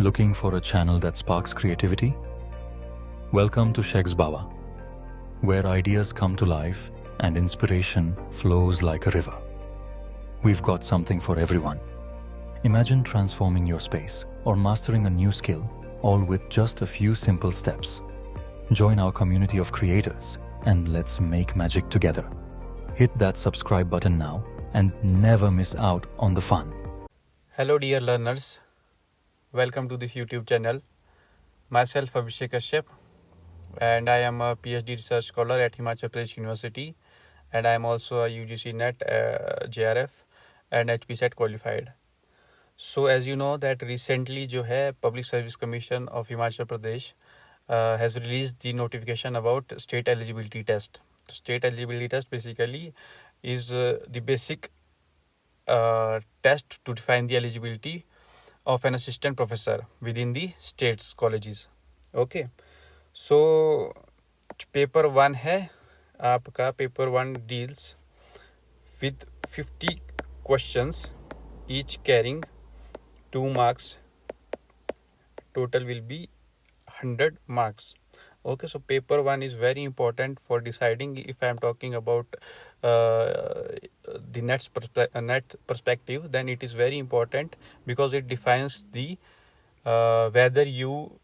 Looking for a channel that sparks creativity? Welcome to Shek's Bawa, where ideas come to life and inspiration flows like a river. We've got something for everyone. Imagine transforming your space or mastering a new skill, all with just a few simple steps. Join our community of creators and let's make magic together. Hit that subscribe button now and never miss out on the fun. Hello dear learners, welcome to this YouTube channel. Myself Abhishek Kashyap and I am a PhD research scholar at Himachal Pradesh University and I am also a UGC NET, JRF and HPSET qualified. So as you know that recently जो है Public Service Commission of Himachal Pradesh has released the notification about state eligibility test. State eligibility test basically is the basic test to define the eligibility of an assistant professor within the state's colleges. Okay, so paper 1 है आपका. Paper 1 deals with 50 questions, each carrying 2 marks. Total will be 100 marks. Okay, so paper 1 is very important for deciding. If I am talking about the net perspective, then it is very important because it defines the whether you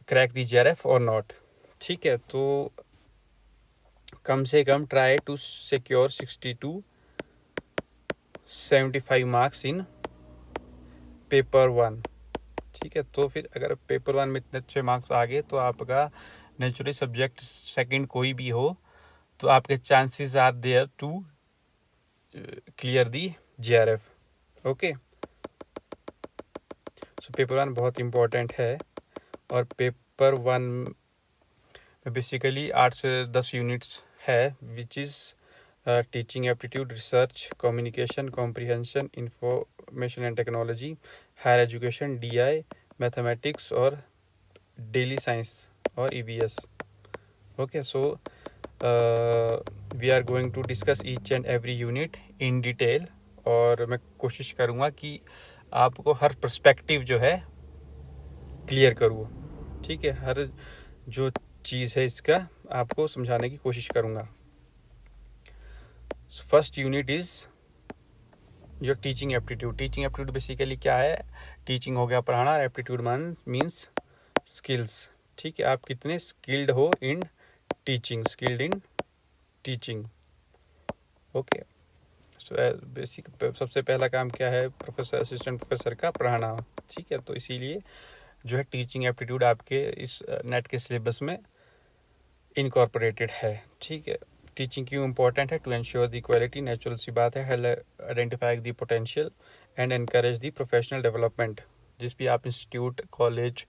crack the JRF or not. ठीक है, तो कम से कम try to secure 60 to 75 marks in paper 1. ठीक है, तो फिर अगर paper 1 में इतने अच्छे मार्क्स आ गए तो आपका नेचुरली सब्जेक्ट सेकंड कोई भी हो तो आपके chances are there to clear the JRF. Okay, so paper 1 बहुत इम्पोर्टेंट है और पेपर 1 में बेसिकली 8 से 10 यूनिट्स है which is teaching aptitude, research, communication, comprehension, information and technology, higher education, DI, mathematics और डेली साइंस और EVS. Okay, so we are going to discuss each and every unit in detail और मैं कोशिश करूँगा कि आपको हर perspective जो है क्लियर करूँ. ठीक है, हर जो चीज़ है इसका आपको समझाने की कोशिश करूँगा. First unit is your teaching aptitude. Teaching aptitude basically क्या है? टीचिंग हो गया पढ़ाना और एप्टीट्यूड मीन्स स्किल्स. ठीक है, आप कितने स्किल्ड हो in teaching, skilled in teaching. Okay, so basic सबसे पहला काम क्या है? प्रोफेसर, असिस्टेंट प्रोफेसर का पढ़ाना. ठीक है, तो इसीलिए जो है टीचिंग एप्टीट्यूड आपके इस नेट के सिलेबस में इनकॉर्पोरेटेड है. ठीक है, टीचिंग क्यों इम्पोर्टेंट है? To ensure the quality, natural सी बात है. Help identify the potential and encourage the professional development. जिस भी आप इंस्टीट्यूट, कॉलेज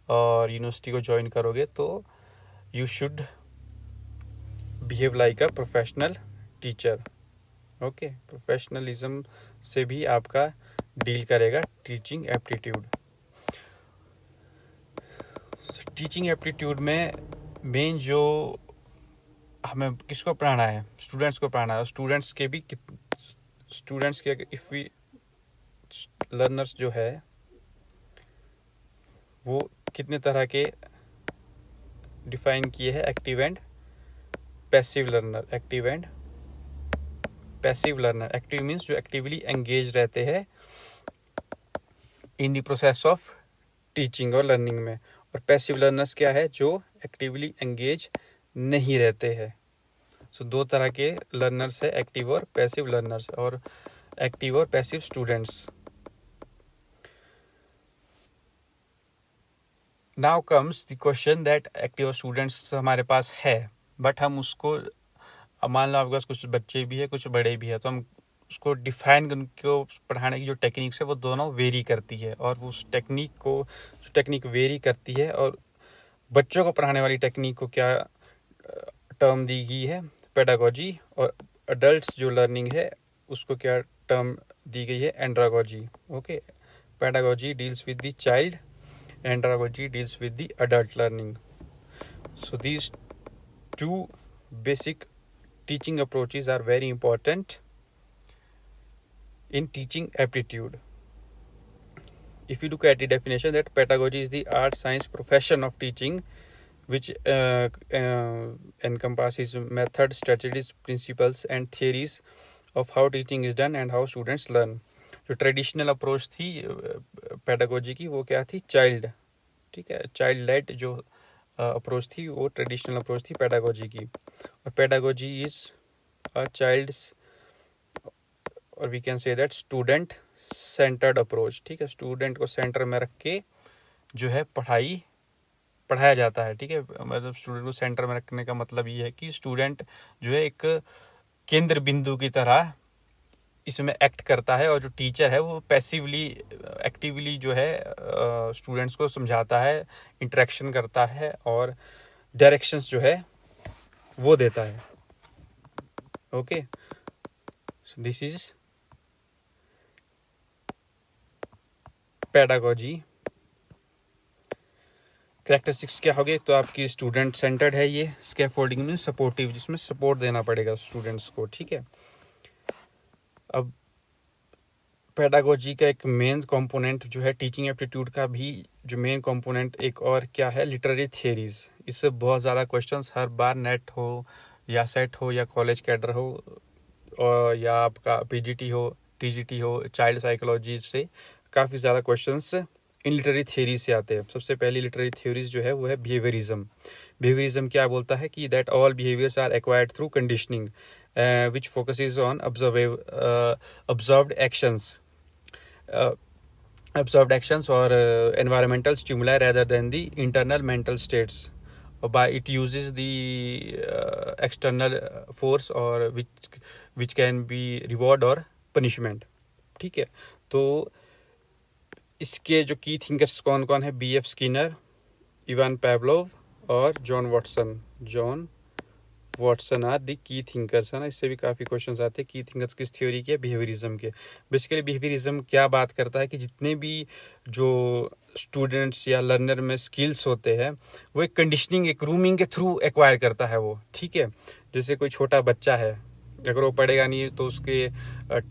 और यूनिवर्सिटी को ज्वाइन करोगे तो you should behave like a professional teacher. Okay, professionalism से भी आपका डील करेगा टीचिंग एप्टीट्यूड. टीचिंग एप्टीट्यूड में मेन जो हमें किसको पढ़ाना है? स्टूडेंट्स को पढ़ाना है. स्टूडेंट्स के इफ वी लर्नर्स जो है वो कितने तरह के डिफाइन किए हैं? Active and passive learner. Active and passive learner. Active means जो एक्टिवली एंगेज रहते हैं in the process of teaching और लर्निंग में. और पैसिव लर्नर्स क्या है? जो एक्टिवली एंगेज नहीं रहते हैं. सो दो तरह के लर्नर्स है, एक्टिव और पैसिव लर्नर्स, और एक्टिव और passive students. Now comes the question that active students हमारे पास है बट हम उसको, मान लो आपके पास कुछ बच्चे भी है कुछ बड़े भी है, तो हम उसको डिफाइन, उनको पढ़ाने की जो टेक्निक्स है वो दोनों वेरी करती है. और उस टेक्निक वेरी करती है और बच्चों को पढ़ाने वाली टेक्निक को क्या टर्म दी गई है? पेडागोजी. और अडल्ट्स जो लर्निंग है उसको क्या टर्म दी गई है? Andragogy. Okay, pedagogy deals with the child, andragogy deals with the adult learning. So these two basic teaching approaches are very important in teaching aptitude. if you look at the definition, that pedagogy is the art, science, profession of teaching, which encompasses method, strategies, principles and theories of how teaching is done and how students learn. जो traditional approach थी pedagogy की, वो क्या थी? Child, ठीक है, child lead जो approach थी, वो ट्रेडिशनल अप्रोच थी पेडागोजी की. और पेडागोजी इज अ चाइल्ड्स, और we can say that student centred approach. ठीक है, स्टूडेंट को सेंटर में रख के जो है पढ़ाया जाता है. ठीक है, मतलब स्टूडेंट को सेंटर में रखने का मतलब ये है कि स्टूडेंट जो है एक केंद्र बिंदु की तरह इसमें एक्ट करता है, और जो टीचर है वो पैसिवली एक्टिवली जो है स्टूडेंट्स को समझाता है, इंटरेक्शन करता है और डायरेक्शंस जो है वो देता है. Okay, so this is pedagogy. Characteristics क्या होगी? तो आपकी स्टूडेंट सेंटर्ड है ये. स्कैफोल्डिंग में सपोर्टिव, जिसमें सपोर्ट देना पड़ेगा स्टूडेंट्स को. ठीक है, अब पेडागोजी का एक मेन कंपोनेंट जो है टीचिंग एप्टीट्यूड का भी जो मेन कंपोनेंट एक और क्या है? Literary theories. इससे बहुत ज़्यादा क्वेश्चंस हर बार नेट हो या सेट हो या कॉलेज कैडर हो और या आपका पीजीटी हो, टीजीटी हो, चाइल्ड साइकोलॉजी से काफ़ी ज़्यादा क्वेश्चंस इन लिटरेरी थियरीज से आते हैं. सबसे पहली लिटरेरी थियरीज जो है वो है बिहेवियरिज्म. बिहेवियरिज्म क्या बोलता है कि that all behaviours are acquired through conditioning which focuses on observed actions or environmental stimuli rather than the internal mental states. By it uses the external force or which can be reward or punishment. ठीक है, तो इसके जो की thinkers कौन कौन है? B.F. Skinner, Ivan पैवलोव और जॉन वॉटसन आर दी की थिंकर्स. है ना, इससे भी काफ़ी क्वेश्चंस आते हैं. की थिंकर्स किस थ्योरी के? बिहेवियरिज्म के. बेसिकली बिहेवियरिज्म क्या बात करता है कि जितने भी जो स्टूडेंट्स या लर्नर में स्किल्स होते हैं वो एक कंडीशनिंग, एक ग्रूमिंग के थ्रू एक्वायर करता है वो. ठीक है, जैसे कोई छोटा बच्चा है, अगर वो पढ़ेगा नहीं तो उसके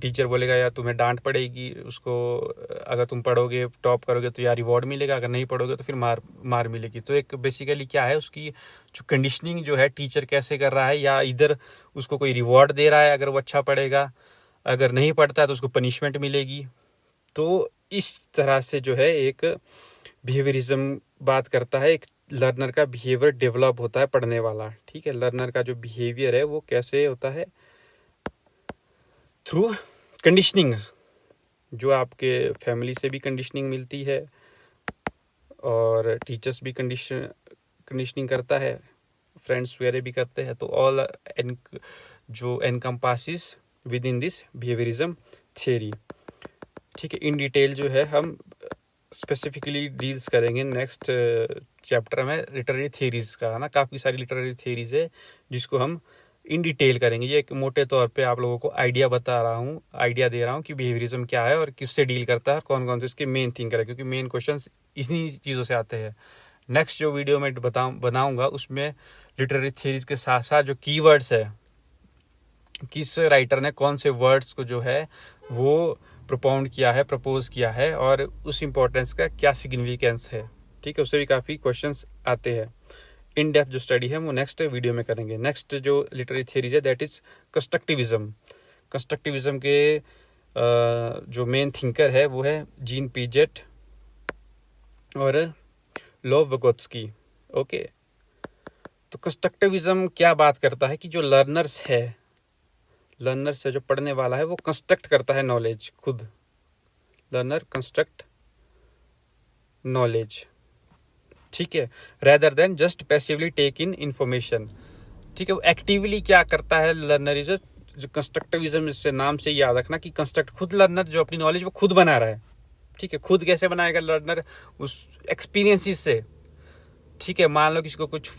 टीचर बोलेगा या तुम्हें डांट पड़ेगी उसको, अगर तुम पढ़ोगे टॉप करोगे तो यार रिवॉर्ड मिलेगा, अगर नहीं पढ़ोगे तो फिर मार मिलेगी. तो एक बेसिकली क्या है, उसकी जो कंडीशनिंग जो है टीचर कैसे कर रहा है, या इधर उसको कोई रिवॉर्ड दे रहा है अगर वो अच्छा पढ़ेगा, अगर नहीं पढ़ता है तो उसको पनिशमेंट मिलेगी. तो इस तरह से जो है एक बिहेवियरिज्म बात करता है, एक लर्नर का बिहेवियर डेवलप होता है पढ़ने वाला. ठीक है, लर्नर का जो बिहेवियर है वो कैसे होता है? Through conditioning. जो आपके फैमिली से भी कंडीशनिंग मिलती है और टीचर्स भी कंडीशनिंग करता है, फ्रेंड्स वगैरह भी करते हैं. तो ऑल जो encompasses within this behaviourism theory. ठीक है, इन डिटेल जो है हम स्पेसिफिकली डील्स करेंगे नेक्स्ट चैप्टर में लिटरेरी थियरीज का. है ना, काफ़ी सारी लिटरेरी थियरीज है जिसको हम इन डिटेल करेंगे. ये एक मोटे तौर पे आप लोगों को आइडिया दे रहा हूँ कि बिहेवियरिज्म क्या है और किससे डील करता है, कौन कौन से इसके मेन थिंकर है, क्योंकि मेन क्वेश्चंस इन्हीं चीज़ों से आते हैं. नेक्स्ट जो वीडियो में बनाऊंगा उसमें लिटरेरी थियरीज के साथ साथ जो कीवर्ड्स है, किस राइटर ने कौन से वर्ड्स को जो है वो प्रपोज किया है और उस इम्पोर्टेंस का क्या सिग्निफिकेंस है. ठीक है, उससे भी काफ़ी क्वेश्चंस आते हैं. इन डेप्थ जो स्टडी है वो नेक्स्ट वीडियो में करेंगे. नेक्स्ट जो लिटरेरी थियरीज है दैट इज कंस्ट्रक्टिविज्म. कंस्ट्रक्टिविज्म के जो मेन थिंकर है वो है जीन पीजेट और लोव विगोत्स्की. ओके, तो कंस्ट्रक्टिविज्म क्या बात करता है कि जो लर्नर्स है, जो पढ़ने वाला है, वो कंस्ट्रक्ट करता है नॉलेज खुद. Learner construct knowledge. ठीक है, rather than just passively take in information. ठीक है, वो एक्टिवली क्या करता है लर्नर इज जो कंस्ट्रक्टिविज्म से नाम से याद रखना कि कंस्ट्रक्ट खुद लर्नर जो अपनी नॉलेज वो खुद बना रहा है. ठीक है, खुद कैसे बनाएगा लर्नर? उस एक्सपीरियंसेस से. ठीक है, मान लो किसी को कुछ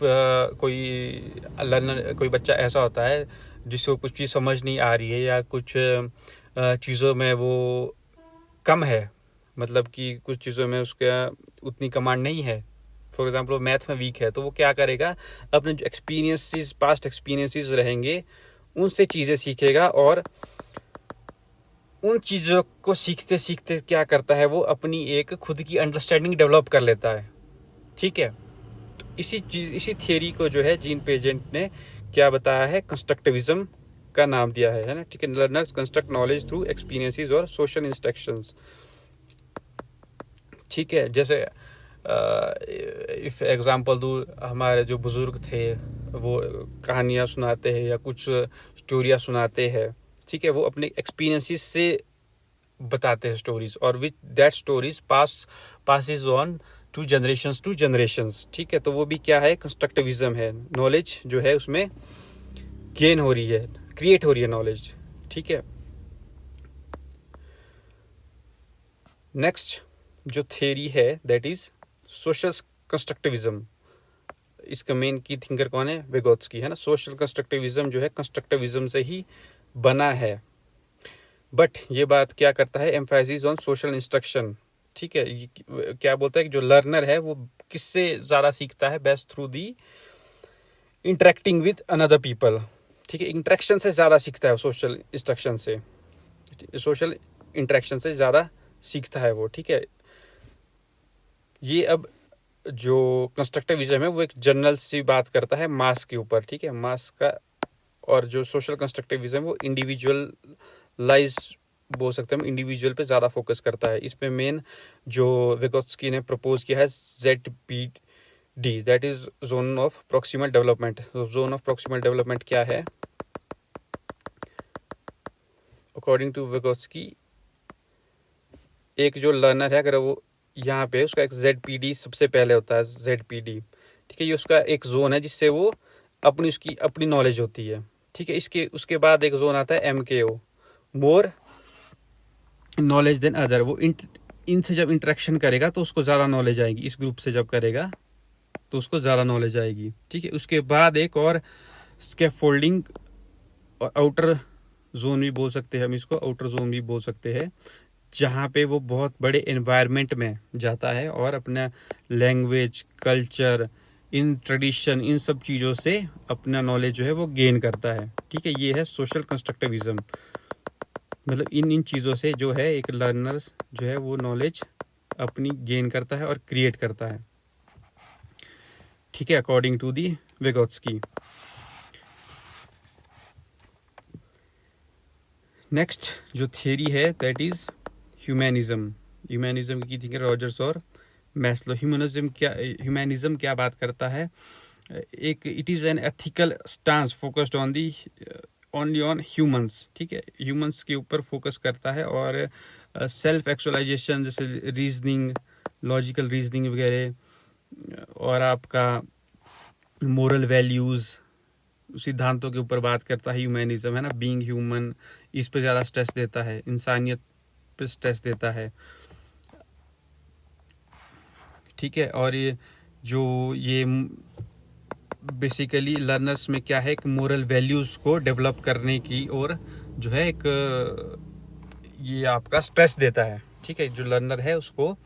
कोई बच्चा ऐसा होता है जिसको कुछ चीज़ समझ नहीं आ रही है या कुछ चीज़ों में वो कम है, मतलब कि कुछ चीज़ों में उसका उतनी कमांड नहीं है. फॉर एग्जाम्पल वो मैथ में वीक है, तो वो क्या करेगा? अपने जो पास्ट एक्सपीरियंसेस रहेंगे उनसे चीज़ें सीखेगा और उन चीज़ों को सीखते सीखते क्या करता है, वो अपनी एक खुद की अंडरस्टैंडिंग डेवलप कर लेता है। ठीक है, तो इसी थियरी को जो है जीन पेजेंट ने क्या बताया है, कंस्ट्रक्टिविज्म का नाम दिया है ना। ठीक है, learners construct knowledge through experiences और सोशल इंस्ट्रक्शंस। ठीक है, जैसे इफ एग्जांपल दूँ, हमारे जो बुजुर्ग थे वो कहानियाँ सुनाते हैं या कुछ स्टोरियाँ सुनाते हैं। ठीक है, वो अपने एक्सपीरियंसेस से बताते हैं स्टोरीज, और which that stories passes on to generations. ठीक है, तो वो भी क्या है, कंस्ट्रक्टिविज्म है। नॉलेज जो है उसमें गेन हो रही है, क्रिएट हो रही है नॉलेज। ठीक है, नेक्स्ट जो थ्योरी है दैट इज सोशल कंस्ट्रक्टिविज्म। इसका मेन की थिंकर कौन है, विगोत्स्की, है ना। सोशल कंस्ट्रक्टिविज्म जो है कंस्ट्रक्टिविज्म से ही बना है, बट ये बात क्या करता है, एम्फासिस ऑन सोशल इंस्ट्रक्शन। ठीक है, क्या बोलता है कि जो लर्नर है वो किससे ज्यादा सीखता है, best through the interacting with another people. ठीक है, इंटरेक्शन से ज्यादा सीखता है, सोशल इंस्ट्रक्शन से, सोशल इंटरेक्शन से ज्यादा सीखता है वो। ठीक है, ये अब जो कंस्ट्रक्टिविज्म है वो एक जनरल सी बात करता है मास के ऊपर। ठीक है, मास का, और जो सोशल कंस्ट्रक्टिविज्म वो इंडिविजुअलाइज बोल सकते हैं हम, इंडिविजुअल पे ज्यादा फोकस करता है। इसमें मेन जो विगोत्स्की ने प्रपोज किया है ZPD, that is zone of proximal development. Zone of proximal development क्या है, अकॉर्डिंग टू विगोत्स्की, एक जो लर्नर है अगर वो यहाँ पे, उसका एक ZPD सबसे पहले होता है, ZPD। ठीक है, ये उसका एक जोन है जिससे वो उसकी अपनी नॉलेज होती है। ठीक है, इसके उसके बाद एक जोन आता है MKO, more knowledge than other. वो इनसे जब इंटरेक्शन करेगा तो उसको ज़्यादा नॉलेज आएगी, इस ग्रुप से जब करेगा तो उसको ज़्यादा नॉलेज आएगी। ठीक है, उसके बाद एक और स्कैफोल्डिंग और आउटर जोन भी बोल सकते हैं हम इसको, आउटर जोन भी बोल सकते हैं, जहाँ पे वो बहुत बड़े एनवायरनमेंट में जाता है और अपना लैंग्वेज, कल्चर, इन ट्रेडिशन, इन सब चीज़ों से अपना नॉलेज जो है वो गेन करता है। ठीक है, ये है सोशल कंस्ट्रक्टिविज्म। मतलब इन चीज़ों से जो है एक लर्नर जो है वो नॉलेज अपनी गेन करता है और क्रिएट करता है। ठीक है, अकॉर्डिंग टू दी विगोत्स्की। नेक्स्ट जो थियरी है दैट इज ह्यूमैनिज्म। ह्यूमैनिज्म की थिंकर रॉजर्स और मैस्लो। ह्यूमैनिज्म क्या बात करता है, एक it is an ethical stance focused on the only on humans. ठीक है, ह्यूमंस के ऊपर फोकस करता है, और सेल्फ एक्चुअलाइजेशन जैसे रीजनिंग, लॉजिकल रीजनिंग वगैरह, और आपका मोरल वैल्यूज़, सिद्धांतों के ऊपर बात करता है ह्यूमैनिज्म, है ना। बीइंग ह्यूमन, इस पे ज़्यादा स्ट्रेस देता है, इंसानियत पे स्ट्रेस देता है। ठीक है, और ये बेसिकली लर्नर्स में क्या है, एक मोरल वैल्यूज़ को डेवलप करने की, और जो है एक ये आपका स्ट्रेस देता है। ठीक है, जो लर्नर है उसको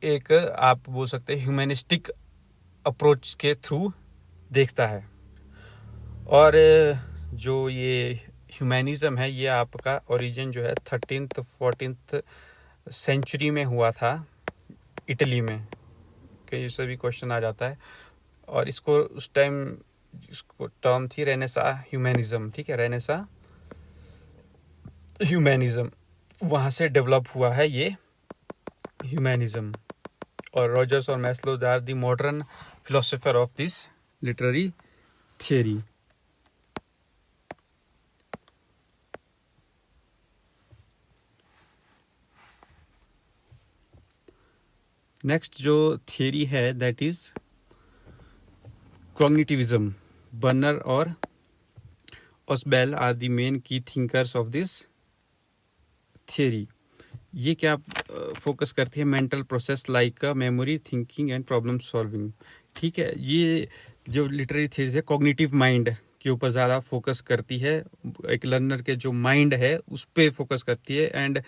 एक आप बोल सकते हैं ह्यूमैनिस्टिक अप्रोच के थ्रू देखता है। और जो ये ह्यूमैनिज्म है ये आपका ओरिजिन जो है 13th-14th सेंचुरी में हुआ था इटली में, कई से भी क्वेश्चन आ जाता है। और इसको उस टाइम इसको टर्म थी रेनेसा ह्यूमैनिज्म। ठीक है, रेनेसा ह्यूमैनिज्म, वहाँ से डेवलप हुआ है ये ह्यूमैनिज्म। और रॉजर्स और Maslow are the modern philosopher of this literary theory. Next जो थियरी है दैट इज कॉग्निटिविज्म। बर्नर और Ausubel are the main key thinkers of this theory. ये क्या फोकस करती है, mental process like memory, thinking and problem solving. ठीक है, ये जो लिटरेरी थियरी है कॉग्निटिव माइंड के ऊपर ज़्यादा फोकस करती है, एक लर्नर के जो माइंड है उस पर फोकस करती है, and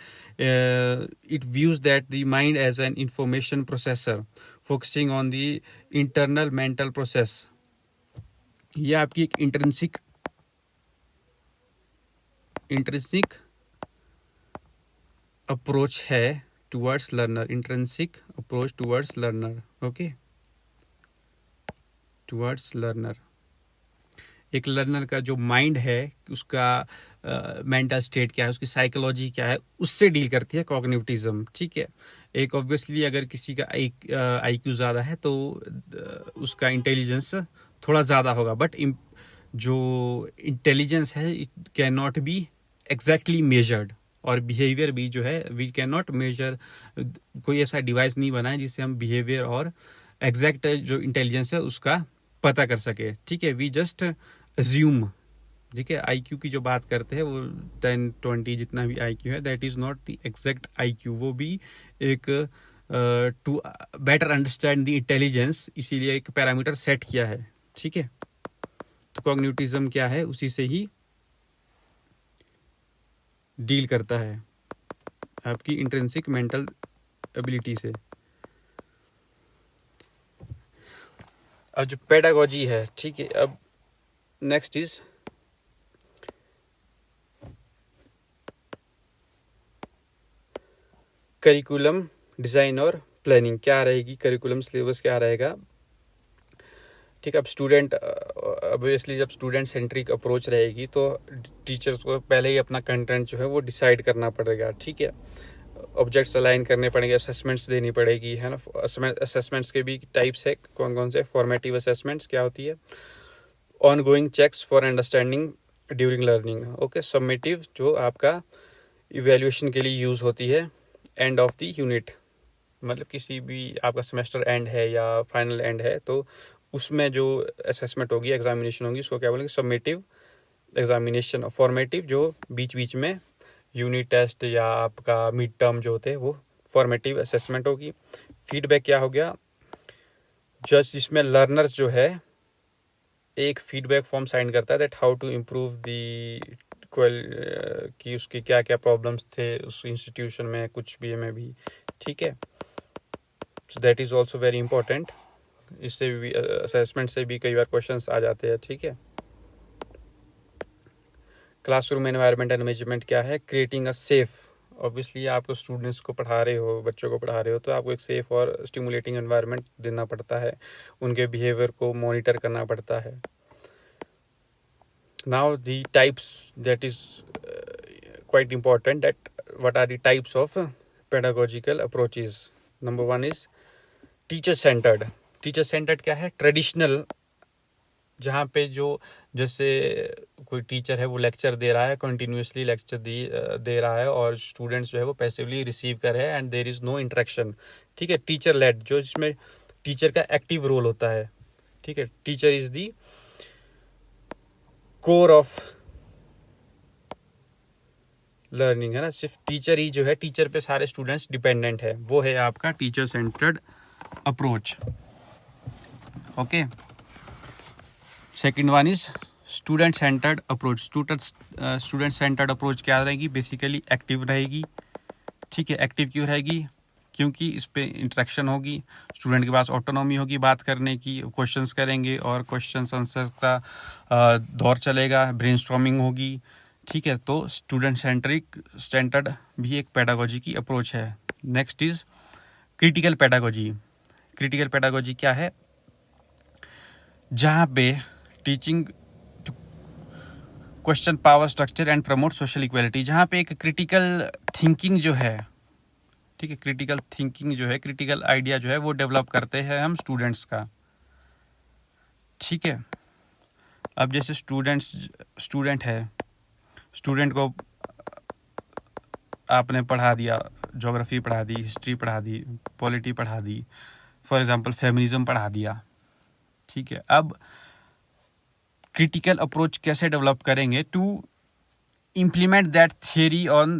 it views that the mind as an information processor focusing on the internal mental process. ये आपकी एक इंट्रिंसिक इंट्रिंसिक अप्रोच है towards learner, intrinsic approach towards learner, okay, towards learner. एक लर्नर का जो माइंड है, उसका मेंटल स्टेट क्या है, उसकी साइकोलॉजी क्या है, उससे डील करती है कॉग्निटिविज्म, ठीक है। एक ऑब्वियसली अगर किसी का आईक्यू ज़्यादा है तो उसका इंटेलिजेंस थोड़ा ज़्यादा होगा, बट जो इंटेलिजेंस है it can not be exactly measured, और बिहेवियर भी जो है वी कैन नॉट मेजर, कोई ऐसा डिवाइस नहीं बना है जिससे हम बिहेवियर और एग्जैक्ट जो इंटेलिजेंस है उसका पता कर सके, ठीक है। वी जस्ट अज्यूम, ठीक है। आईक्यू की जो बात करते हैं वो 10-20 जितना भी आईक्यू है, that is not the exact IQ, वो भी एक to better understand the intelligence, इसीलिए एक पैरामीटर सेट किया है, ठीक है। तो कॉग्निटिविज्म क्या है, उसी से ही डील करता है, आपकी इंट्रिंसिक मेंटल एबिलिटी से। अब जो पेडागोजी है, ठीक है, अब नेक्स्ट इज करिकुलम डिज़ाइन और प्लानिंग। क्या रहेगी करिकुलम, सिलेबस क्या रहेगा, ठीक है। अब स्टूडेंट ऑब्वियसली जब स्टूडेंट सेंट्रिक अप्रोच रहेगी तो टीचर्स को पहले ही अपना कंटेंट जो है वो डिसाइड करना पड़ेगा, ठीक है। ऑब्जेक्ट्स अलाइन करने पड़ेंगे, असेसमेंट्स देनी पड़ेगी, है ना। असेसमेंट्स के भी टाइप्स है, कौन कौन से, फॉर्मेटिव असेसमेंट्स क्या होती है, ongoing checks for understanding during learning, okay. Summative जो आपका इवेल्युएशन के लिए यूज़ होती है, एंड ऑफ द यूनिट, मतलब किसी भी आपका सेमेस्टर एंड है या फाइनल एंड है तो उसमें जो असेसमेंट होगी, एग्जामिनेशन होगी, उसको क्या बोलेंगे, सबमिटिव एग्जामिनेशन। फॉर्मेटिव जो बीच बीच में यूनिट टेस्ट या आपका मिड टर्म जो होते हैं वो फॉर्मेटिव असेसमेंट होगी। फीडबैक क्या हो गया, जस्ट जिसमें लर्नर्स जो है एक फीडबैक फॉर्म साइन करता है, that how to improve the कि उसके क्या क्या प्रॉब्लम्स थे उस इंस्टीट्यूशन में, कुछ भी में भी, ठीक है। So that is also very important. इससे भी असेसमेंट से भी कई बार क्वेश्चंस आ जाते हैं, ठीक है। क्लासरूम एनवायरनमेंट एंड मैनेजमेंट क्या है, क्रिएटिंग अ सेफ, ऑब्वियसली आपको स्टूडेंट्स को पढ़ा रहे हो, बच्चों को पढ़ा रहे हो, तो आपको एक सेफ और स्टिमुलेटिंग एनवायरनमेंट देना पड़ता है, उनके बिहेवियर को मॉनिटर करना पड़ता है। Now the types, that is quite important, that what are the types of pedagogical approaches. Number one is teacher centered. Teacher centred क्या है, ट्रेडिशनल, जहाँ पे जो जैसे कोई टीचर है वो लेक्चर दे रहा है, कंटिन्यूसली लेक्चर दे रहा है और स्टूडेंट्स जो है वो पैसिवली रिसीव कर रहे हैं and there is no interaction, ठीक है। टीचर लेड, जो जिसमें टीचर का एक्टिव रोल होता है, ठीक है। Teacher is the core of learning, है ना। सिर्फ टीचर ही जो है, टीचर पे सारे स्टूडेंट्स डिपेंडेंट है, वो है आपका teacher centred approach, okay. Second one is student centred approach. Student centred approach क्या रहेगी, बेसिकली एक्टिव रहेगी, ठीक है। एक्टिव क्यों रहेगी, क्योंकि इस पे इंटरेक्शन होगी, स्टूडेंट के पास ऑटोनॉमी होगी बात करने की, क्वेश्चंस करेंगे और क्वेश्चंस आंसर का दौर चलेगा, ब्रेनस्टॉर्मिंग होगी, ठीक है। तो स्टूडेंट सेंटर्ड भी एक पेडागोजी की अप्रोच है। Next is critical pedagogy. Critical pedagogy क्या है, जहाँ पे teaching question power structure and promote social equality, जहाँ पे एक क्रिटिकल थिंकिंग जो है, ठीक है, क्रिटिकल थिंकिंग जो है, क्रिटिकल आइडिया जो है वो डेवलप करते हैं हम स्टूडेंट्स का, ठीक है। अब जैसे स्टूडेंट है, स्टूडेंट को आपने पढ़ा दिया, ज्योग्राफी पढ़ा दी, हिस्ट्री पढ़ा दी, पॉलिटी पढ़ा दी, फॉर एग्जांपल फेमिनिज्म पढ़ा दिया, ठीक है। अब क्रिटिकल अप्रोच कैसे डेवलप करेंगे to implement that theory on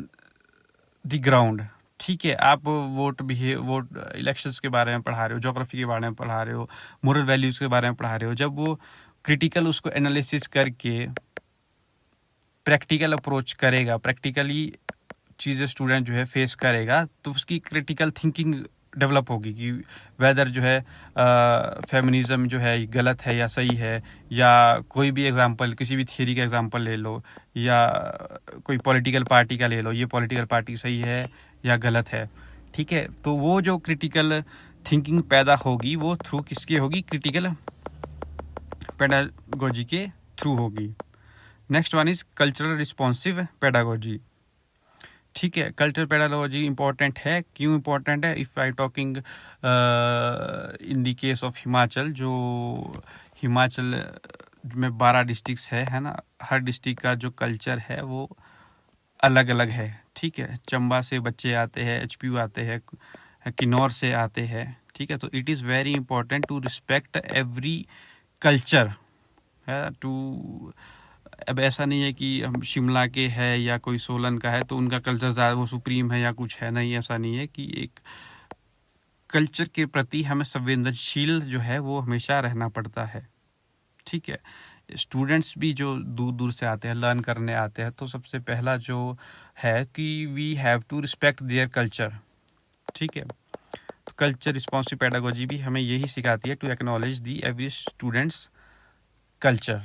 the ground, ठीक है। आप वोट इलेक्शंस के बारे में पढ़ा रहे हो, ज्योग्राफी के बारे में पढ़ा रहे हो, मोरल वैल्यूज के बारे में पढ़ा रहे हो, जब वो क्रिटिकल उसको एनालिसिस करके प्रैक्टिकल अप्रोच करेगा, प्रैक्टिकली चीज़ें स्टूडेंट जो है फेस करेगा, तो उसकी क्रिटिकल थिंकिंग डेवलप होगी कि वेदर जो है फेमिनिज्म जो है गलत है या सही है, या कोई भी एग्जांपल, किसी भी थियरी का एग्जांपल ले लो, या कोई पॉलिटिकल पार्टी का ले लो, ये पॉलिटिकल पार्टी सही है या गलत है, ठीक है। तो वो जो क्रिटिकल थिंकिंग पैदा होगी वो थ्रू किसके होगी, क्रिटिकल पेडागोजी के थ्रू होगी। Next one is cultural responsive pedagogy, ठीक है। कल्चरल पेडागोजी इंपॉर्टेंट है, क्यों इंपॉर्टेंट है? If I talking in the case of Himachal, जो हिमाचल में 12 डिस्ट्रिक्ट्स है ना, हर डिस्ट्रिक्ट का जो कल्चर है वो अलग अलग है, ठीक है। चंबा से बच्चे आते हैं, एचपीयू आते हैं, किन्नौर से आते हैं, ठीक है। तो it is very important to respect every culture है। टू अब ऐसा नहीं है कि हम शिमला के है या कोई सोलन का है तो उनका कल्चर ज़्यादा वो सुप्रीम है या कुछ है, नहीं, ऐसा नहीं है। कि एक कल्चर के प्रति हमें संवेदनशील जो है वो हमेशा रहना पड़ता है, ठीक है। स्टूडेंट्स भी जो दूर दूर से आते हैं, लर्न करने आते हैं, तो सबसे पहला जो है कि we have to respect their culture, ठीक है। तो कल्चर रिस्पॉन्सिव पेडागोजी भी हमें यही सिखाती है, to acknowledge the every student's culture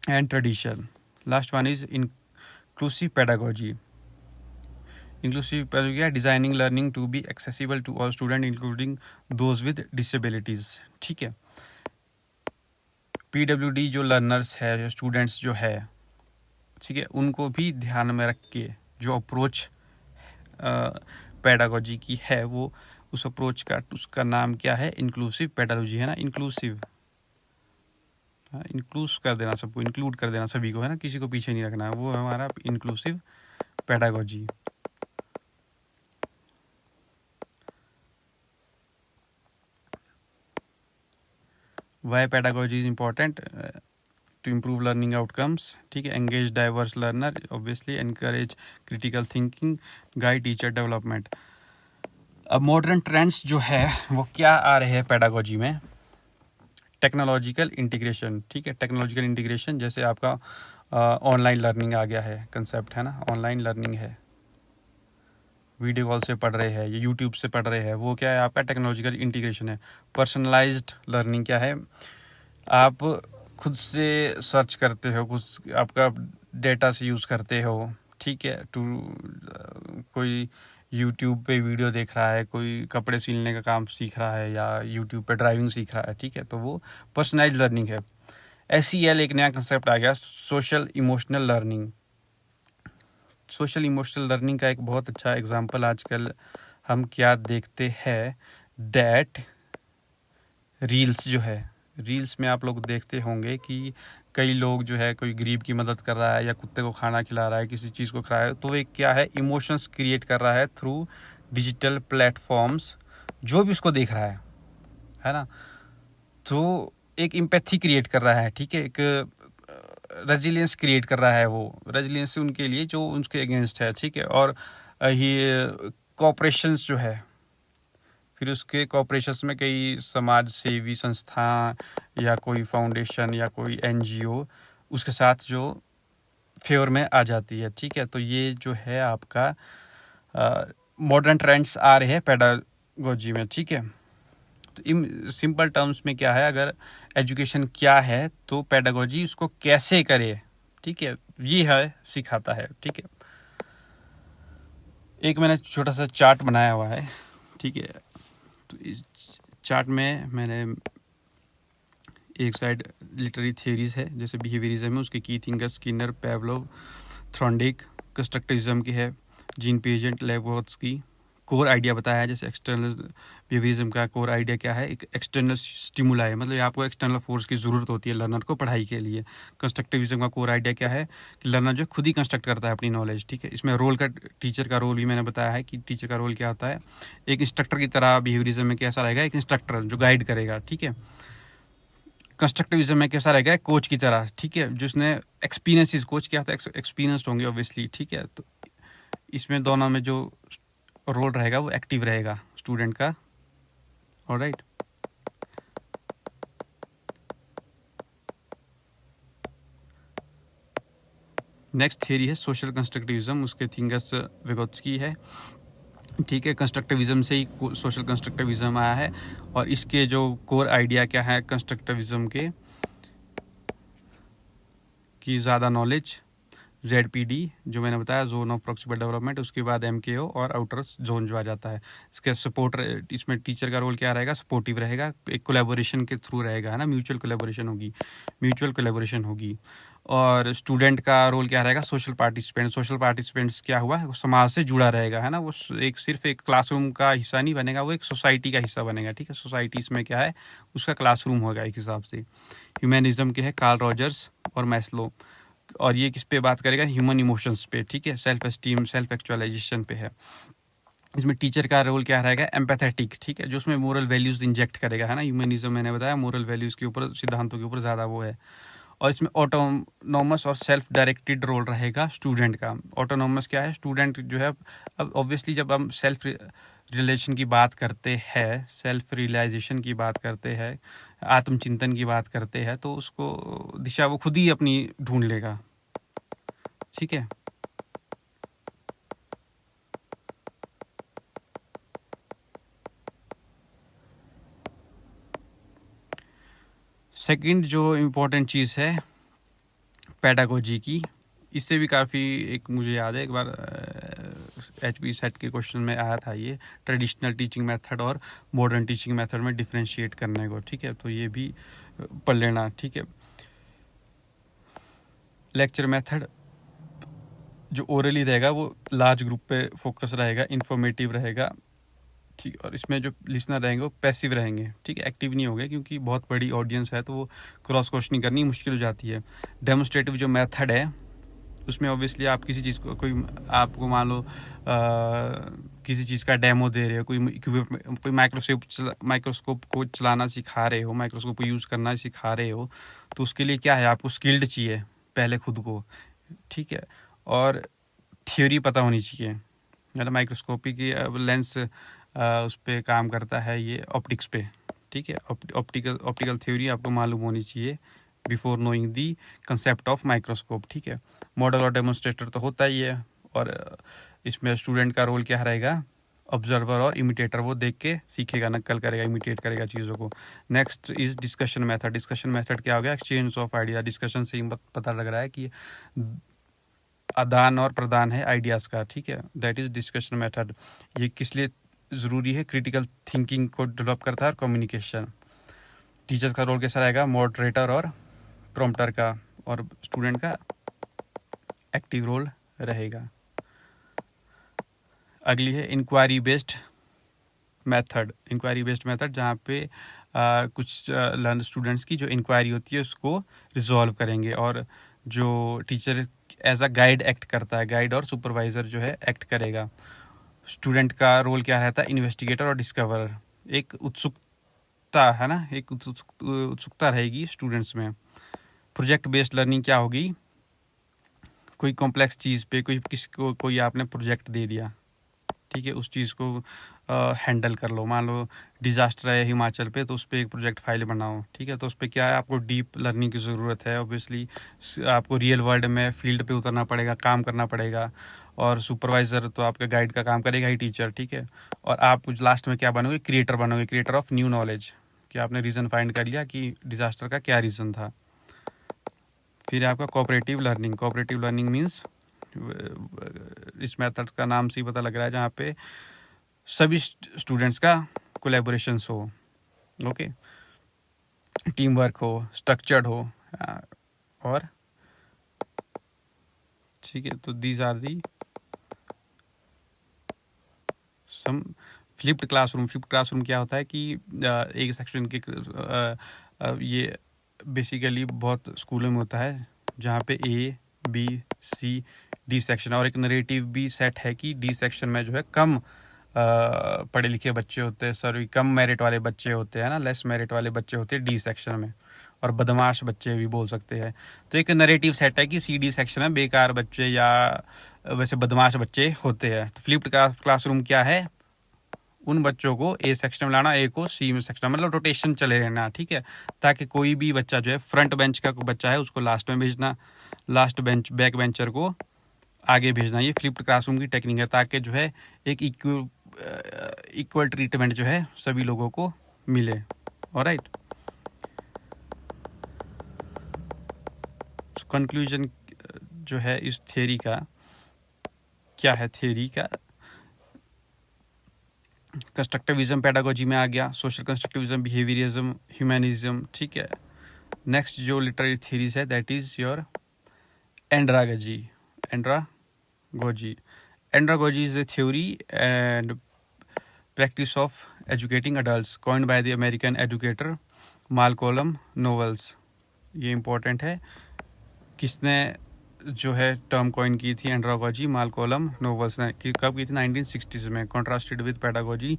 and tradition. Last one is inclusive pedagogy. Inclusive pedagogy है designing learning to be accessible to all students including those with disabilities, ठीक है। PWD जो learners है, जो स्टूडेंट्स जो है, ठीक है, उनको भी ध्यान में रख के जो अप्रोच पेडागोजी की है वो उस अप्रोच का, उसका नाम क्या है, इंक्लूसिव पेडागोजी है ना, इंक्लूसिव, इंक्लूस कर देना, सबको इंक्लूड कर देना, सभी को है ना, किसी को पीछे नहीं रखना है, वो है हमारा inclusive pedagogy. Why pedagogy is important? To improve learning outcomes, ठीक है। Engage diverse learner, obviously encourage critical thinking, guide teacher development. अब मॉडर्न ट्रेंड्स जो है वो क्या आ रहे हैं पेडागोजी में? टेक्नोलॉजिकल इंटीग्रेशन, ठीक है। टेक्नोलॉजिकल इंटीग्रेशन जैसे आपका ऑनलाइन लर्निंग आ गया है, कंसेप्ट है ना, ऑनलाइन लर्निंग है, वीडियो कॉल से पढ़ रहे हैं या यूट्यूब से पढ़ रहे हैं, वो क्या है, आपका टेक्नोलॉजिकल इंटीग्रेशन है। पर्सनलाइज्ड लर्निंग क्या है, आप खुद से सर्च करते हो, कुछ आपका डेटा से यूज़ करते हो, ठीक है। टू कोई यूट्यूब पे वीडियो देख रहा है, कोई कपड़े सिलने का काम सीख रहा है, या यूट्यूब पे ड्राइविंग सीख रहा है, ठीक है, तो वो पर्सनलाइज लर्निंग है। SEL एक नया कंसेप्ट आ गया, social emotional learning. Social emotional learning का एक बहुत अच्छा एग्जांपल आजकल हम क्या देखते हैं, दैट रील्स जो है, रील्स में आप लोग देखते होंगे कि कई लोग जो है, कोई गरीब की मदद कर रहा है या कुत्ते को खाना खिला रहा है, किसी चीज़ को खिला रहा है, तो एक क्या है, इमोशंस क्रिएट कर रहा है थ्रू डिजिटल प्लेटफॉर्म्स, जो भी उसको देख रहा है ना। तो एक एम्पैथी क्रिएट कर रहा है, ठीक है, एक रेजिलियंस क्रिएट कर रहा है, वो रेजिलियंस उनके लिए जो उनके अगेंस्ट है, ठीक है। और ये कॉपरेशंस जो है, फिर उसके कॉपरेशंस में कई समाज सेवी संस्था या कोई फाउंडेशन या कोई NGO उसके साथ जो फेवर में आ जाती है, ठीक है। तो ये जो है आपका मॉडर्न ट्रेंड्स आ रहे हैं पेडागोजी में, ठीक है। तो इन सिंपल टर्म्स में क्या है, अगर एजुकेशन क्या है तो पेडागोजी उसको कैसे करे, ठीक है, ये है सिखाता है, ठीक है। एक मैंने छोटा सा चार्ट बनाया हुआ है, ठीक है। तो इस चार्ट में मैंने एक साइड लिटरेरी थियरीज है, जैसे बिहेवियरिज्म है, उसके की थिंकर्स स्किनर, पेवलोव, थ्रॉन्डिक। कंस्ट्रक्टिविज्म की है, जीन पिएजेंट, लेबोत्स्की। कोर आइडिया बताया है, जैसे एक्सटर्नल बिहेवियरिज्म का कोर आइडिया क्या है, एक एक्सटर्नल स्टिमुला है, मतलब आपको एक्सटर्नल फोर्स की ज़रूरत होती है लर्नर को पढ़ाई के लिए। कंस्ट्रक्टिविज्म का कोर आइडिया क्या है, कि लर्नर जो खुद ही कंस्ट्रक्ट करता है अपनी नॉलेज, ठीक है। इसमें रोल का, टीचर का रोल भी मैंने बताया है कि टीचर का रोल क्या होता है, एक इंस्ट्रक्टर की तरह। बिहेवियरिज्म में कैसा रहेगा, एक इंस्ट्रक्टर जो गाइड करेगा, ठीक है। कंस्ट्रक्टिविज्म में कैसा रहेगा, कोच की तरह, ठीक है, जिसने एक्सपीरियंस, कोच क्या होता है, एक्सपीरियंस्ड होंगे ऑब्वियसली, ठीक है। तो इसमें दोनों में जो रोल रहेगा वो एक्टिव रहेगा स्टूडेंट का, ऑलराइट। नेक्स्ट थियरी है सोशल कंस्ट्रक्टिविज्म, उसके थिंकर्स विगोत्स्की है, ठीक है, कंस्ट्रक्टिविज्म से ही सोशल कंस्ट्रक्टिविज्म आया है। और इसके जो कोर आइडिया क्या है कंस्ट्रक्टिविज्म के, कि ज़्यादा नॉलेज, ZPD जो मैंने बताया, जोन ऑफ प्रॉक्सिमल डेवलपमेंट, उसके बाद MKO और आउटर जोन जो आ जाता है। इसके सपोर्ट, इसमें टीचर का रोल क्या रहेगा, सपोर्टिव रहेगा, एक कोलैबोरेशन के थ्रू रहेगा, है ना, म्यूचुअल कोलैबोरेशन होगी। और स्टूडेंट का रोल क्या रहेगा, सोशल पार्टिसिपेंट्स क्या हुआ, समाज से जुड़ा रहेगा, है ना, वो एक सिर्फ एक क्लासरूम का हिस्सा नहीं बनेगा, वो एक सोसाइटी का हिस्सा बनेगा। ठीक है, सोसाइटी इसमें क्या है, उसका क्लासरूम होगा एक हिसाब से। ह्यूमनिज्म के है कार्ल रॉजर्स और मैस्लो, और ये किस पे बात करेगा, ह्यूमन इमोशंस पे। ठीक है, सेल्फ एस्टीम, सेल्फ एक्चुअलाइजेशन पे है। इसमें टीचर का रोल क्या रहेगा, एम्पैथेटिक। ठीक है, जो उसमें मोरल वैल्यूज इंजेक्ट करेगा, है ना, ह्यूमनिज्म मैंने बताया मोरल वैल्यूज के ऊपर, सिद्धांतों के ऊपर ज़्यादा वो है। और इसमें ऑटोनोमस और सेल्फ डायरेक्टेड रोल रहेगा स्टूडेंट का। ऑटोनोमस क्या है, स्टूडेंट जो है, अब ऑब्वियसली जब हम सेल्फ रिलेशन की बात करते हैं, सेल्फ रियलाइजेशन की बात करते हैं, आत्मचिंतन की बात करते हैं, तो उसको दिशा वो खुद ही अपनी ढूंढ लेगा। ठीक है, सेकंड जो इम्पोर्टेंट चीज़ है पेडागोजी की, इससे भी काफ़ी, एक मुझे याद है एक बार HP सेट के क्वेश्चन में आया था ये, ट्रेडिशनल टीचिंग मेथड और मॉडर्न टीचिंग मेथड में डिफरेंशिएट करने को। ठीक है, तो ये भी पढ़ लेना। ठीक है, लेक्चर मेथड जो ओरली रहेगा वो लार्ज ग्रुप पे फोकस रहेगा, इंफॉर्मेटिव रहेगा। ठीक, और इसमें जो लिसनर रहेंगे वो पैसिव रहेंगे। ठीक है, एक्टिव नहीं होंगे, क्योंकि बहुत बड़ी ऑडियंस है तो वो क्रॉस क्वेश्चनिंग करनी मुश्किल हो जाती है। डेमोस्ट्रेटिव जो मेथड है उसमें ऑब्वियसली आप किसी चीज़ को, कोई आपको मान लो किसी चीज़ का डेमो दे रहे हो, कोई माइक्रोस्कोप को चलाना सिखा रहे हो, माइक्रोस्कोप को यूज़ करना सिखा रहे हो, तो उसके लिए क्या है, आपको स्किल्ड चाहिए पहले खुद को। ठीक है, और थ्योरी पता होनी चाहिए, मतलब माइक्रोस्कोपी की लेंस उस पर काम करता है ये ऑप्टिक्स पे। ठीक है, ऑप्टिकल थ्योरी आपको मालूम होनी चाहिए before knowing the concept of microscope. ठीक है, मॉडल और डेमोन्स्ट्रेटर तो होता ही है। और इसमें स्टूडेंट का रोल क्या रहेगा, ऑब्जर्वर और इमिटेटर, वो देख के सीखेगा, नकल करेगा, इमिटेट करेगा चीज़ों को। Next is discussion method. Discussion method क्या हो गया, एक्सचेंज ऑफ आइडिया। डिस्कशन से ही पता लग रहा है कि आदान और प्रदान है आइडियाज़ का। ठीक है, दैट इज डिस्कशन मेथड। ये किस लिए ज़रूरी है, क्रिटिकल थिंकिंग को डेवलप करता है और कम्युनिकेशन। टीचर्स का रोल कैसा रहेगा, मॉडरेटर और प्रॉम्प्टर का, और स्टूडेंट का एक्टिव रोल रहेगा। अगली है inquiry based method. Inquiry based method जहाँ पे कुछ लर्न स्टूडेंट्स की जो इंक्वायरी होती है उसको रिजॉल्व करेंगे, और जो teacher as a guide act करता है, गाइड और सुपरवाइजर जो है एक्ट करेगा। स्टूडेंट का रोल क्या रहता है, इन्वेस्टिगेटर और डिस्कवरर। एक उत्सुकता है ना, एक उत्सुकता रहेगी स्टूडेंट्स में। प्रोजेक्ट बेस्ड लर्निंग क्या होगी, कोई कॉम्प्लेक्स चीज़ पे कोई आपने प्रोजेक्ट दे दिया, ठीक है, उस चीज़ को हैंडल कर लो। मान लो डिज़ास्टर है हिमाचल पे, तो उस पर एक प्रोजेक्ट फाइल बनाओ। ठीक है, तो उस पर क्या है, आपको डीप लर्निंग की ज़रूरत है। ऑब्वियसली आपको रियल वर्ल्ड में फील्ड पे उतरना पड़ेगा, काम करना पड़ेगा, और सुपरवाइज़र तो आपका गाइड का काम करेगा ही, टीचर। ठीक है, और आप लास्ट में क्या बनोगे, क्रिएटर बनोगे, क्रिएटर ऑफ न्यू नॉलेज, कि आपने रीज़न फाइंड कर लिया कि डिज़ास्टर का क्या रीज़न था। फिर आपका cooperative learning. Cooperative learning means, इस मेथड का नाम से ही पता लग रहा है, जहाँ पे सभी स्टूडेंट्स का कोलैबोरेशंस हो, ओके, टीम वर्क हो, स्ट्रक्चर्ड हो, और ठीक है, तो these are the some flipped classroom. Flipped classroom क्या होता है कि एक सेक्शन के ये बेसिकली बहुत स्कूलों में होता है, जहाँ पे A, B, C, D section, और एक नरेटिव भी सेट है कि D सेक्शन में जो है कम पढ़े लिखे बच्चे होते हैं, सॉरी कम मेरिट वाले बच्चे होते हैं ना, लेस मेरिट वाले बच्चे होते हैं D सेक्शन में, और बदमाश बच्चे भी बोल सकते हैं। तो एक नरेटिव सेट है कि CD सेक्शन में बेकार बच्चे या वैसे बदमाश बच्चे होते हैं। तो फ्लिप्ड क्लासरूम क्या है, उन बच्चों को A सेक्शन में लाना, A को C में सेक्शन, मतलब रोटेशन चले रहना। ठीक है, ताकि कोई भी बच्चा जो है फ्रंट बेंच का बच्चा है उसको लास्ट में भेजना, लास्ट बेंच बैक बेंचर को आगे भेजना। ये फ्लिप्ड क्लासरूम की टेक्निक है, ताकि जो है एक इक्वल ट्रीटमेंट जो है सभी लोगों को मिले। ऑलराइट, कंक्लूजन जो है इस थ्योरी का क्या है, थ्योरी का कंस्ट्रक्टिविज्म पेडागोजी में आ गया, सोशल कंस्ट्रक्टिविज्म, बिहेवियरिज्म, ह्यूमनिज्म। ठीक है, नेक्स्ट जो लिटरेरी थ्योरीज है that is your andragogy. Andragogy is a theory and practice of educating adults coined by the American educator Malcolm Knowles. ये इंपॉर्टेंट है, किसने जो है टर्म कॉइन की थी एंड्रागोजी? मालकोलम नोवेल्स ने। कब की थी? 1960s में। Contrasted with pedagogy.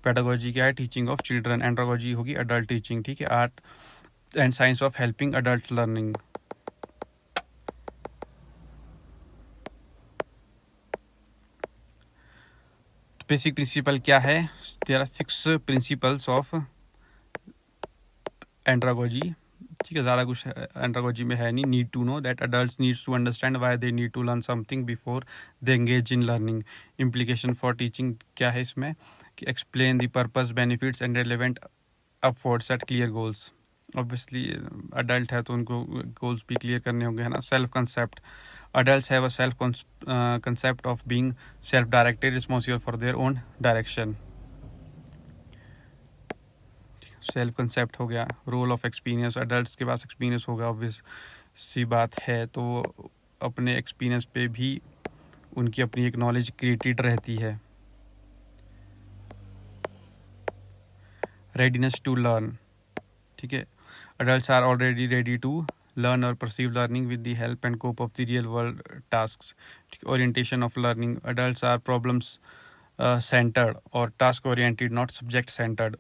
पेडागोजी क्या है? Teaching of children. एंड्रागोजी होगी अडल्ट टीचिंग। ठीक है, art and science of helping adult learning. Basic principle क्या है? There are 6 principles of andragogy. ठीक है, ज़्यादा कुछ एंड्रागोजी में है नहीं। Need to know that adults needs to understand why they need to learn something before they engage in learning. Implication for teaching क्या है इसमें कि explain the purpose, benefits and relevant afford set clear goals. Obviously adult है तो उनको goals भी clear करने होंगे, है ना। Self concept, adults have a self concept of being self directed, responsible for their own direction. Self concept हो गया। रोल ऑफ एक्सपीरियंस, अडल्ट के पास एक्सपीरियंस होगा, ऑब्वियस सी बात है, तो अपने एक्सपीरियंस पे भी उनकी अपनी एक नॉलेज क्रिएटेड रहती है। रेडीनेस टू लर्न, ठीक है, adults are already ready to learn or perceive learning with the help and cope of the real world tasks. Orientation of learning, adults are problems centered or task oriented, not subject centered.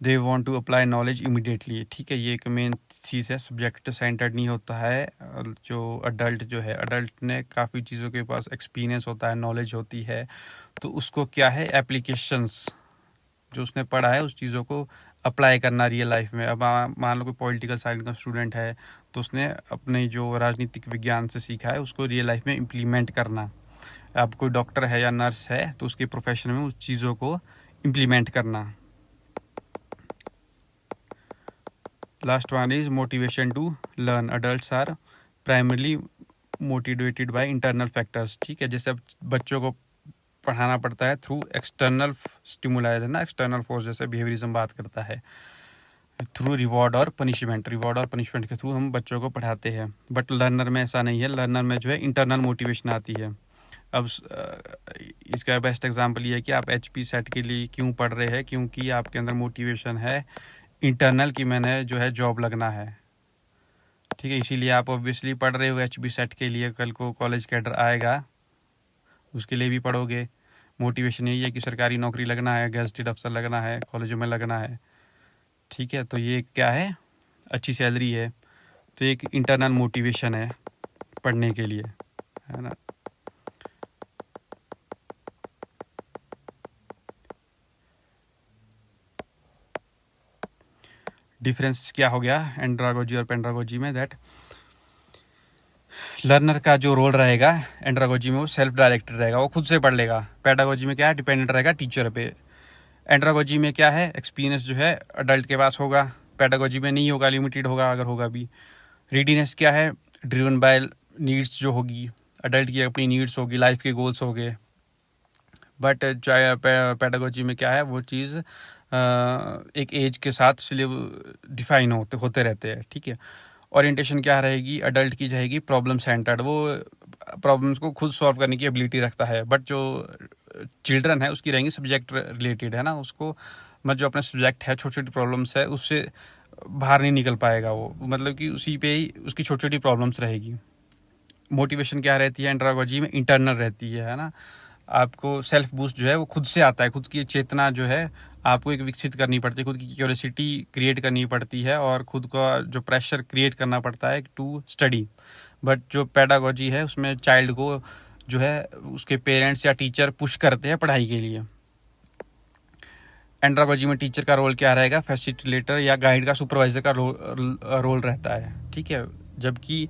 They want to apply knowledge immediately. ठीक है, ये एक main चीज़ है, subject centred नहीं होता है। जो adult जो है, अडल्ट ने काफ़ी चीज़ों के पास एक्सपीरियंस होता है, नॉलेज होती है, तो उसको क्या है, एप्लीकेशंस जो उसने पढ़ा है उस चीज़ों को अप्लाई करना रियल लाइफ में। अब मान लो कोई पॉलिटिकल साइंस का स्टूडेंट है तो उसने अपने जो राजनीतिक विज्ञान से सीखा है उसको रियल लाइफ में इम्प्लीमेंट करना। अब कोई डॉक्टर है या नर्स है तो उसके प्रोफेशन में उस चीज़ों को इम्प्लीमेंट करना। Last one is motivation to learn, adults are primarily motivated by internal factors. ठीक है, जैसे अब बच्चों को पढ़ाना पड़ता है थ्रू एक्सटर्नल स्टिमुलाई, है ना, एक्सटर्नल फोर्स, जैसे बिहेवियरिज्म बात करता है, थ्रू रिवॉर्ड और पनिशमेंट। रिवॉर्ड और पनिशमेंट के थ्रू हम बच्चों को पढ़ाते हैं, बट लर्नर में ऐसा नहीं है। लर्नर में जो है इंटरनल मोटिवेशन आती है। अब इसका बेस्ट एग्जांपल ये है कि आप HP सेट के लिए क्यों पढ़ रहे हैं, क्योंकि आपके अंदर मोटिवेशन है इंटरनल कि मैंने जो है जॉब लगना है। ठीक है, इसीलिए आप ऑब्वियसली पढ़ रहे हो HP सेट के लिए। कल को कॉलेज कैडर आएगा उसके लिए भी पढ़ोगे। मोटिवेशन यही है कि सरकारी नौकरी लगना है, गेजेटेड अफसर लगना है, कॉलेजों में लगना है। ठीक है, तो ये क्या है, अच्छी सैलरी है, तो एक इंटरनल मोटिवेशन है पढ़ने के लिए, है ना। डिफरेंस क्या हो गया एंड्रागोजी और पेंड्रागोजी में? दैट लर्नर का जो रोल रहेगा एंड्रागोजी में वो सेल्फ डायरेक्टेड रहेगा, वो खुद से पढ़ लेगा। पेडागोजी में क्या है, डिपेंडेंट रहेगा टीचर पे। एंड्रागोजी में क्या है, एक्सपीरियंस जो है अडल्ट के पास होगा, पेडागोजी में नहीं होगा, लिमिटेड होगा अगर होगा भी। रीडीनेस क्या है, ड्रिवन बाय नीड्स जो होगी, अडल्ट की अपनी नीड्स होगी, लाइफ के गोल्स हो गए। बट पेडागोजी में क्या है, वो चीज़ एक एज के साथ डिफाइन होते रहते हैं। ठीक है, ओरिएंटेशन क्या रहेगी, अडल्ट की जाएगी प्रॉब्लम सेंटर्ड, वो प्रॉब्लम्स को खुद सॉल्व करने की एबिलिटी रखता है। बट जो चिल्ड्रन है उसकी रहेंगी सब्जेक्ट रिलेटेड, है ना, उसको मतलब जो अपना सब्जेक्ट है, छोटी छोटी प्रॉब्लम्स है, उससे बाहर नहीं निकल पाएगा वो, मतलब कि उसी पे ही उसकी छोटी छोटी प्रॉब्लम्स रहेगी। मोटिवेशन क्या रहती है एंड्रागोजी में, इंटरनल रहती है ना। आपको सेल्फ बूस्ट जो है वो खुद से आता है, खुद की चेतना जो है आपको एक विकसित करनी पड़ती है, खुद की क्यूरियोसिटी क्रिएट करनी पड़ती है और खुद का जो प्रेशर क्रिएट करना पड़ता है टू स्टडी। बट जो पेडागोजी है उसमें चाइल्ड को जो है उसके पेरेंट्स या टीचर पुश करते हैं पढ़ाई के लिए। एंड्रागोजी में टीचर का रोल क्या रहेगा, फैसिलिटेटर या गाइड का, सुपरवाइजर का रोल रहता है। ठीक है, जबकि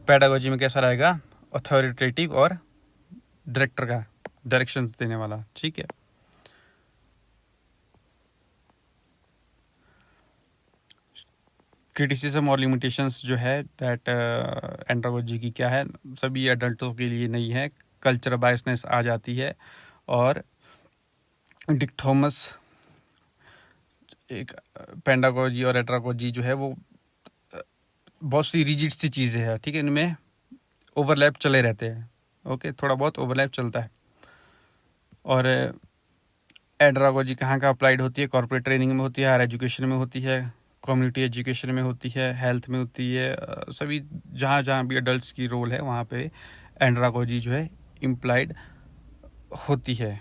पेडागोजी में कैसा रहेगा, अथॉरिटेटिव और डायरेक्टर का डायरेक्शंस देने वाला, ठीक है। क्रिटिसिज्म और लिमिटेशंस जो है दैट एंड्रोलॉजी की क्या है, सभी एडल्टों के लिए नहीं है। कल्चर बायसनेस आ जाती है, और डिक थॉमस एक पेंडागोजी और एट्रागोजी जो है वो बहुत सी रिजिड सी चीज़ें हैं, ठीक है, इनमें ओवरलैप चले रहते हैं, ओके, थोड़ा बहुत ओवरलैप चलता है। और एड्रागोजी कहाँ कहाँ अप्लाइड होती है? कॉर्पोरेट ट्रेनिंग में होती है, हायर एजुकेशन में होती है, कम्युनिटी एजुकेशन में होती है, हेल्थ में होती है, सभी जहाँ जहाँ भी अडल्ट की रोल है वहाँ पे एंड्रागोजी जो है इम्प्लाइड होती है,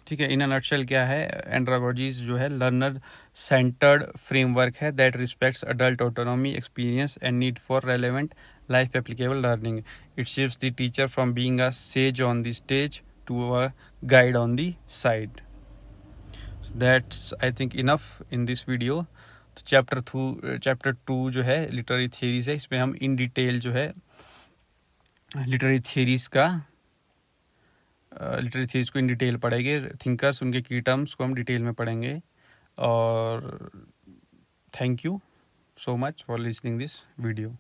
ठीक है। इन अ नटशेल क्या है, एंड्रागोजीज जो है लर्नर सेंटर्ड फ्रेमवर्क है that respects adult autonomy, experience and need for relevant life applicable learning. It shifts the teacher from being a sage on the stage to a guide on the side. That's I think enough in this video. तो chapter 2 जो है literary theories है, इसमें हम इन detail जो है literary theories को in detail पढ़ेंगे। थिंकर्स, उनके की टर्म्स को हम डिटेल में पढ़ेंगे। और thank you so much for listening this video.